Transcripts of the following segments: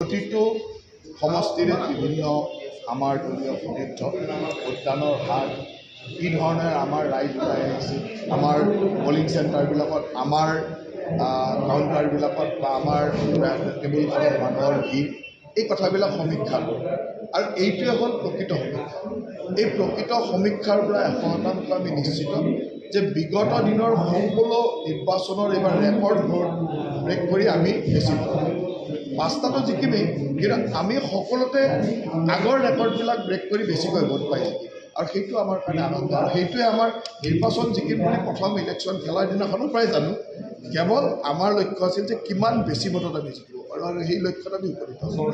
প্ৰতিটো সমষ্টিৰে বিভিন্ন আমাৰ দলীয় সতীৰ্থ ভোটদানৰ হাৰ কি ধৰণে আমাৰ ৰাইজ ওলাই আহিছে, আমাৰ পলিং চেণ্টাৰবিলাকত আমাৰ কাউণ্টাৰবিলাকত বা আমাৰ টেবুলখনত মানুহৰ ভিৰ, এই কথাবিলাক সমীক্ষা কৰোঁ। আৰু এইটোৱে হ'ল প্ৰকৃত সমীক্ষা। এই প্ৰকৃত সমীক্ষাৰ পৰা 100% আমি নিশ্চিত যে বিগত দিনৰ সকলো নিৰ্বাচনৰ এইবাৰ ৰেকৰ্ড ভোট ব্ৰেক কৰি আমি বেছি পাঁচটাটো জিকিমেই, কিন্তু আমি সকলোতে আগৰ ৰেকৰ্ডবিলাক ব্ৰেক কৰি বেছিকৈ ভোট পাই জিকিম। আৰু সেইটো আমাৰ কাৰণে আনন্দ। আৰু সেইটোৱে আমাৰ নিৰ্বাচন জিকিম বুলি প্ৰথম ইলেকশ্যন খেলাৰ দিনাখনৰ পৰাই জানো। কেৱল আমাৰ লক্ষ্য আছিল যে কিমান বেছি ভোটত আমি জিকিব পাৰোঁ, আৰু সেই লক্ষ্যত আমি উপনীত হৈছোঁ।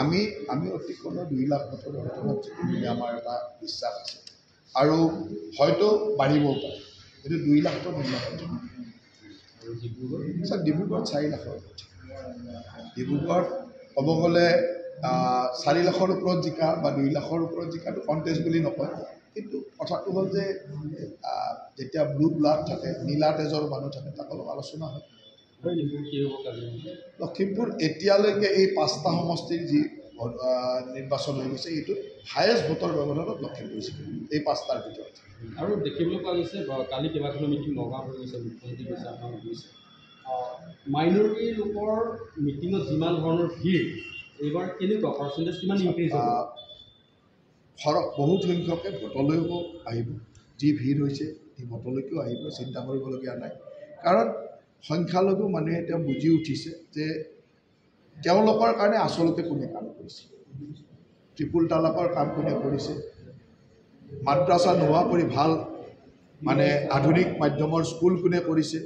আমি অতি কমেও 2 লাখ ভোটৰ ব্যৱধানত জিকিম বুলি আমাৰ এটা বিশ্বাস আছে, আৰু হয়তো বাঢ়িবও পাৰে, কিন্তু 2 লাখটো নিৰ্বাচন। ডিব্ৰুগড়ত 4 লাখৰ ভোট। ডিব্ৰুগড়ত ক'ব গ'লে 4 লাখৰ ওপৰত জিকা বা 2 লাখৰ ওপৰত জিকাটো কণ্টেষ্ট বুলি নকয়, কিন্তু কথাটো হ'ল যে যেতিয়া ব্লু ব্লাড থাকে, নীলা তেজৰ মানুহ থাকে, তাক অলপ আলোচনা হয়। লখিমপুৰ এতিয়ালৈকে এই 5টা সমষ্টিৰ যি নিৰ্বাচন হৈ গৈছে, এইটোত হায়েষ্ট ভোটৰ ব্যৱধানত লখিমপুৰ জিকিব এই 5টাৰ ভিতৰত। আৰু দেখিবলৈ পোৱা গৈছে কালি কেইবাখনো মিটিং নগাঁও হৈ গৈছে, মুখ্যমন্ত্ৰী গৈছে, আপোনাৰ গৈছে, মাইনৰিটি লোকৰ মিটিঙত যিমান ধৰণৰ ভিৰ, এইবাৰ কেনেকুৱা পাৰ্চেণ্টেজ কিমান ইনক্ৰিজ হ'ব? ফৰক বহুত সংখ্যকে ভোটলৈও আহিব। যি ভিৰ হৈছে সেই ভোটলৈকেও আহিব, চিন্তা কৰিবলগীয়া নাই। কাৰণ সংখ্যালঘু মানুহে এতিয়া বুজি উঠিছে যে তেওঁলোকৰ কাৰণে আচলতে কোনে কাম কৰিছে। ট্ৰিপুল তালাকৰ কাম কোনে কৰিছে, মাদ্ৰাছা নোহোৱা কৰি ভাল আধুনিক মাধ্যমৰ স্কুল কোনে কৰিছে,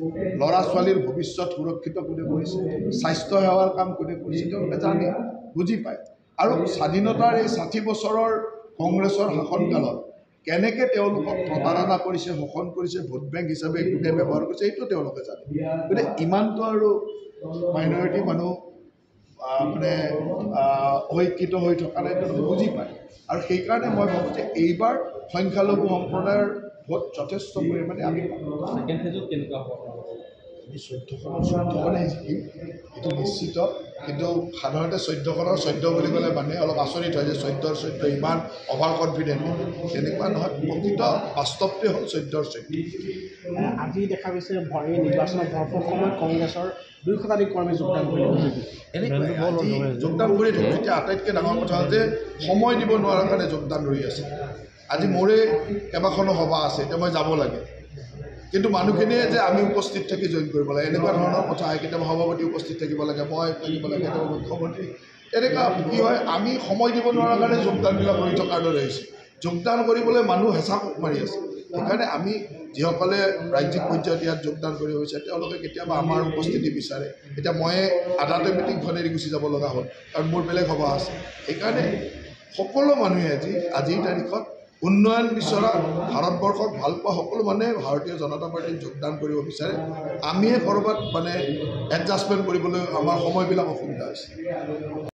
ল'ৰা ছোৱালীৰ ভৱিষ্যত সুৰক্ষিত কোনে কৰিছে, স্বাস্থ্য সেৱাৰ কাম কোনে কৰিছে, তেওঁলোকে জানে, বুজি পায়। আৰু স্বাধীনতাৰ এই 60 বছৰৰ কংগ্ৰেছৰ শাসনকালত কেনেকৈ তেওঁলোকক প্ৰতাৰণা কৰিছে, শোষণ কৰিছে, ভোট বেংক হিচাপে কোনে ব্যৱহাৰ কৰিছে, এইটো তেওঁলোকে জানে। গতিকে ইমানটো আৰু মাইনৰিটি মানুহ অশিক্ষিত হৈ থকা নাই, তেওঁলোকে বুজি পায়। আৰু সেইকাৰণে মই ভাবোঁ যে এইবাৰ সংখ্যালঘু সম্প্ৰদায়ৰ ভোট যথেষ্ট পৰিমাণে আমি পাম। ছেকেণ্ড ফেজত কেনেকুৱা হ'ব? আমি 14খনেই জিকিম, এইটো নিশ্চিত। কিন্তু সাধাৰণতে 14খনৰ 14 বুলি ক'লে মানুহে অলপ আচৰিত হয় যে 14ৰ 14 ইমান অভাৰ কনফিডেণ্ট। তেনেকুৱা নহয়, প্ৰকৃত বাস্তৱটোৱে হ'ল 14ৰ 14। আজি দেখা গৈছে এই নিৰ্বাচনৰ ভৰপূৰ সময়ত কংগ্ৰেছৰ 2 শতাধিক কৰ্মী যোগদান কৰিব। আজি যোগদান কৰি থাকোঁ। এতিয়া আটাইতকৈ ডাঙৰ কথা হ'ল যে সময় দিব নোৱাৰাৰ কাৰণে যোগদান ৰৈ আছে। আজি মোৰে কেইবাখনো সভা আছে, এতিয়া মই যাব লাগে, কিন্তু মানুহখিনিয়ে যে আমি উপস্থিত থাকি জইন কৰিব লাগে এনেকুৱা ধৰণৰ কথা আহে। কেতিয়াবা সভাপতি উপস্থিত থাকিব লাগে, মই থাকিব লাগে, কেতিয়াবা মুখ্যমন্ত্ৰী। তেনেকুৱা কি হয়, আমি সময় দিব নোৱাৰাৰ কাৰণে যোগদানবিলাক হৈ থকাৰ দৰে হৈছে। যোগদান কৰিবলৈ মানুহ হেঁচা মাৰি আছে। সেইকাৰণে আমি যিসকলে ৰাজ্যিক পৰ্যায়ত ইয়াত যোগদান কৰি হৈছে, তেওঁলোকে কেতিয়াবা আমাৰ উপস্থিতি বিচাৰে। এতিয়া মই আধাতে মিটিংখন এৰি গুচি যাব লগা হ'ল, কাৰণ মোৰ বেলেগ সভা আছে। সেইকাৰণে সকলো মানুহে আজিৰ তাৰিখত উন্নয়ন বিচৰা, ভাৰতবৰ্ষক ভাল পোৱা সকলো মানুহে ভাৰতীয় জনতা পাৰ্টীত যোগদান কৰিব বিচাৰে। আমিহে ক'ৰবাত এডজাষ্টমেণ্ট কৰিবলৈ আমাৰ সময়বিলাক অসুবিধা হৈছে।